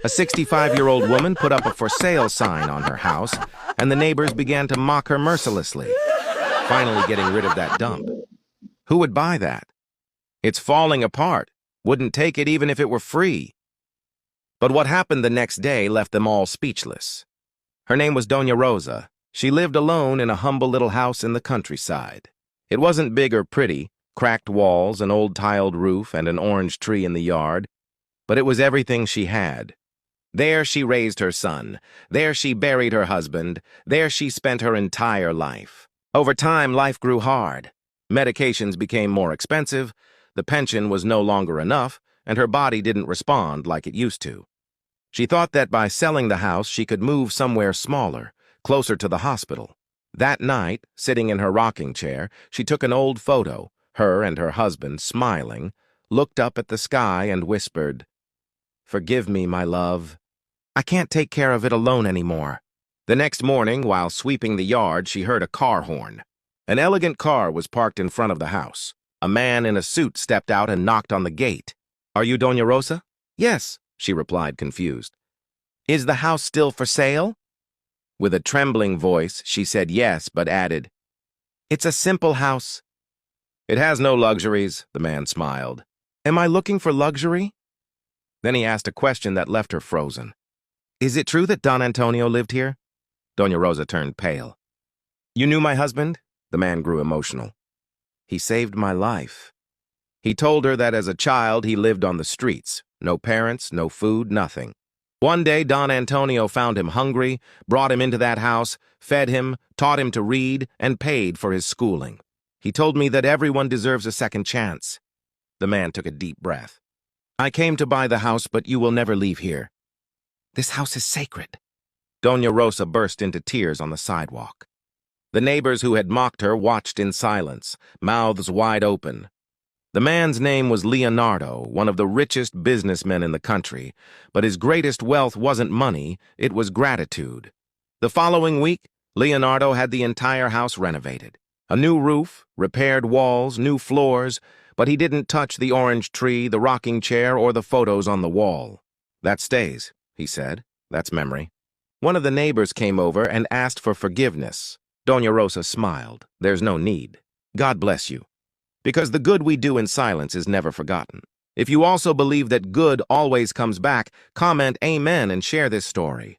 A 65-year-old woman put up a for sale sign on her house, and the neighbors began to mock her mercilessly, finally getting rid of that dump. Who would buy that? It's falling apart. Wouldn't take it even if it were free. But what happened the next day left them all speechless. Her name was Doña Rosa. She lived alone in a humble little house in the countryside. It wasn't big or pretty, cracked walls, an old tiled roof, and an orange tree in the yard, but it was everything she had. There she raised her son. There she buried her husband. There she spent her entire life. Over time, life grew hard. Medications became more expensive, the pension was no longer enough, and her body didn't respond like it used to. She thought that by selling the house, she could move somewhere smaller, closer to the hospital. That night, sitting in her rocking chair, she took an old photo, her and her husband smiling, looked up at the sky and whispered, "Forgive me, my love. I can't take care of it alone anymore." The next morning, while sweeping the yard, she heard a car horn. An elegant car was parked in front of the house. A man in a suit stepped out and knocked on the gate. "Are you Doña Rosa?" "Yes," she replied, confused. "Is the house still for sale?" With a trembling voice, she said yes, but added, "It's a simple house." "It has no luxuries," the man smiled. "Am I looking for luxury?" Then he asked a question that left her frozen. "Is it true that Don Antonio lived here?" Doña Rosa turned pale. "You knew my husband?" The man grew emotional. "He saved my life." He told her that as a child he lived on the streets. No parents, no food, nothing. One day Don Antonio found him hungry, brought him into that house, fed him, taught him to read, and paid for his schooling. He told me that everyone deserves a second chance. The man took a deep breath. "I came to buy the house, but you will never leave here." "This house is sacred." Doña Rosa burst into tears on the sidewalk. The neighbors who had mocked her watched in silence, mouths wide open. The man's name was Leonardo, one of the richest businessmen in the country, but his greatest wealth wasn't money, it was gratitude. The following week, Leonardo had the entire house renovated. A new roof, repaired walls, new floors, but he didn't touch the orange tree, the rocking chair, or the photos on the wall. "That stays," he said. "That's memory." One of the neighbors came over and asked for forgiveness. Doña Rosa smiled. "There's no need. God bless you. Because the good we do in silence is never forgotten. If you also believe that good always comes back, comment amen and share this story.